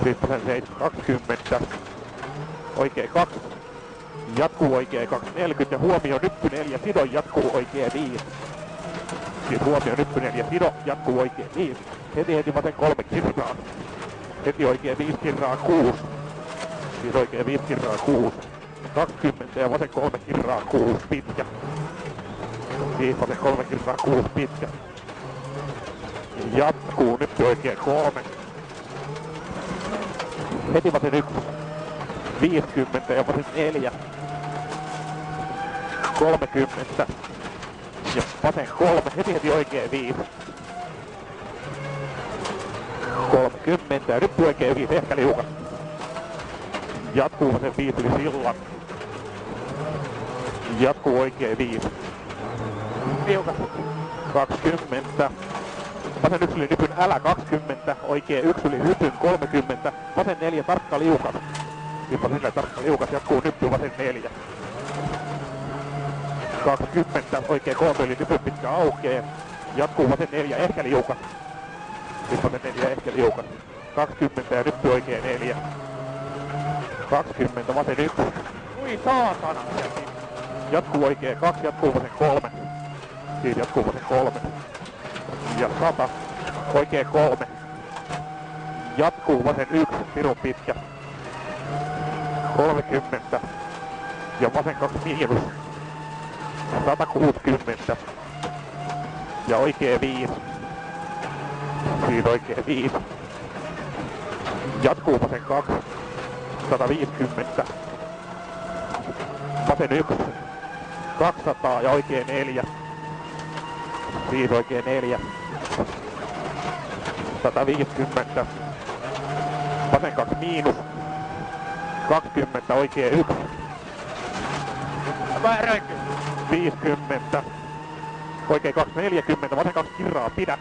Sitten vasen 7, 20. Oikee 2. Jatkuu oikee 2, 40 ja huomio nyppy 4, sido jatkuu oikee 5. Siis huomio nyppy 4, sido jatkuu oikee 5. Heti vasen 3 kirraa. Heti oikee 5 kirraa 6. Siis oikee 5 kirraa 6. 20 ja vasen 3 kirraa 6 pitkä. Siis vasen 3 kirraa 6 pitkä. Jatkuu nyppy oikee 3. Heti vasen 1. 50 ja vasen 4. 30 ja vasen 3, heti oikee 5. 30 ja nyt oikee 5, ehkä liukas. Jatkuu vasen 5 yli sillan. Jatkuu oikee 5. Liukas. 20. Vasen 1 yli nypyn älä 20, oikee 1 yli nypyn 30. Vasen 4 tarkka liukas. Sitten vasen 4 tarkka liukas, jatkuu nyppy vasen 4. 20, oikee 3 yli nypyn pitkä aukee. Jatkuu vasen 4, ehkä liukas. Sitten vasen 4, ehkä liukas. 20 ja nyppy oikee 4. 20, vasen 1. Ui saatana! Jatkuu oikee 2, jatkuu vasen 3. Siis jatkuu vasen 3. Ja 100. Oikee 3. Jatkuu vasen 1, pirun pitkä. 30. Ja vasen 2 miinus. 160. Ja oikee 5. Siis oikee 5. Jatkuu vasen 2. 150. Vasen 1. 200 ja oikee 4. Siis oikee 4. 150. Vasen 2 miinus. 20 oikee 1. Vääröikö? 50. Oikee 2 40. Vasen 2 kirraa pidä.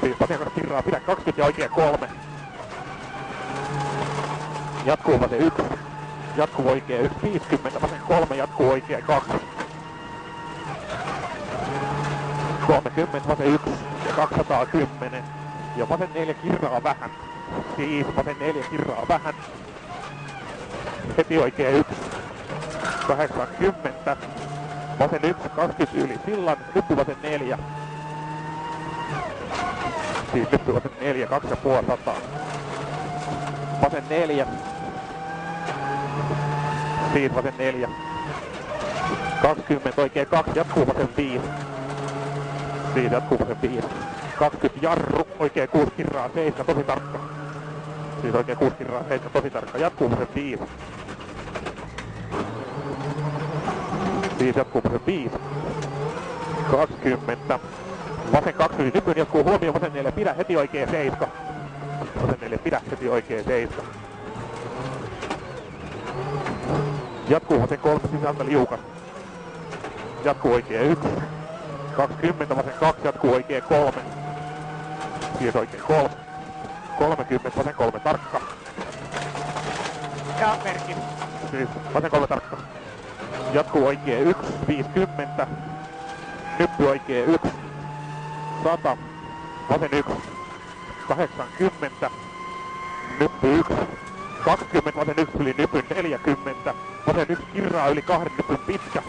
Siis vasen 2 kirraa pidä. 20 ja oikee 3. Jatkuu vasen 1. Jatkuu oikee 1. 50. Vasen 3 jatkuu oikee 2. 30 vasen 1 ja 210. Ja vasen 4 kirraa vähän. Siis vasen 4 kirraa vähän. Heti oikee 1. 80. Vasen 1, 20 yli sillan. Nyppy vasen 4. Siis nyppy vasen 4, 250. Vasen 4. Siis vasen 4. 20 oikee 2, jatkuu vasen 5. Siis jatkuu vasen 5. 20 jarru, oikee 6 kirraa 7, tosi tarkka. Siis oikee 6 kirraa 7, tosi tarkka. Jatkuu vasen 5. Siis jatkuu vasen 5. 20. Vasen 2 yli nypyn jatkuu huomioon, vasen 4 pidä, heti oikee 7. Vasen 4 pidä, heti oikee 7. Jatkuu vasen 3 sisältä liukas. Jatkuu oikee 1. 20 vasen 2 jatkuu oikee 3. Siis oikee 3. 30 vasen 3 tarkka. Ja merkin. Siis vasen 3 tarkka. Jatkuu oikee 1. 50. Nyppy oikee 1. 100. Vasen 1. 80. Nyppy 1. 20 vasen 1 yli nypyn 40. Vasen 1 kirraa yli 2 nypyn pitkä.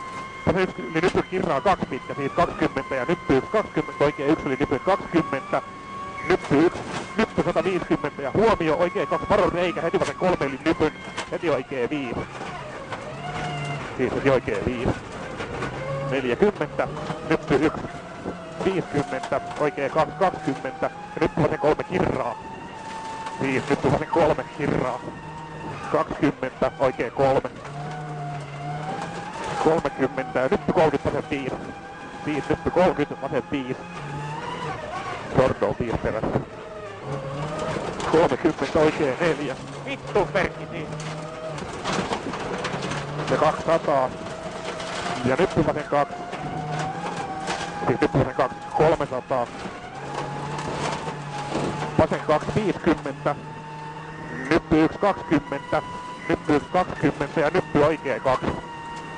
Vasen 1 yli nypyn kirraa 2 pitkä, siis 20 ja nyppy 1 20, oikee 1 yli nypyn 20. Nyppy 1, nyppy 150 ja huomio oikee 2 varon reikä, heti vasen 3 yli nypyn, heti oikee 5. Siis heti oikee 5. 40, nyppy 1. 50, oikee 2 20 ja nyppy vasen 3 kirraa. Siis nyppy vasen 3 kirraa. 20, oikee 3. 30 ja nyppy 30 vasen 5. Siis nyppy 30 vasen 5. Sordo 5 perässä. 30 oikee 4. Vittu merkki niin. Ja 200. Ja nyppy vasen 2. Siis nyppy vasen 2. 300. Vasen 2 50. Nyppy 1 20. Nyppy 1 20 ja nyppy oikee 2.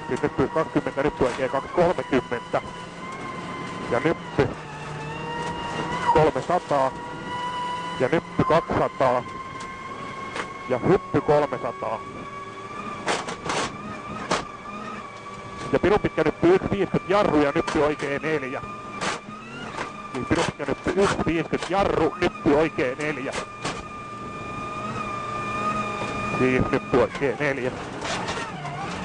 Siis nyppy 20, nyppy oikee 2 30. Ja nyppy 300. Ja nyppy 200. Ja hyppy 300. Ja pirun pitkä nyppy 1.50 jarru ja nyppy oikein 4. Niin pirun pitkä nyppy 1.50 jarru, nyppy oikein 4. Siis nyppy oikein 4.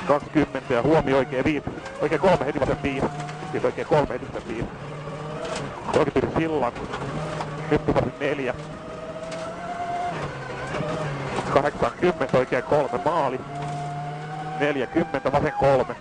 20 ja huomi oikein 5. Oikein 3 heti vasen 5. Siis oikein 3 heti vasen 5. Oikein tuli sillan. Nyppy vasen 4. 80 oikein 3 maali. 40 vasen 3.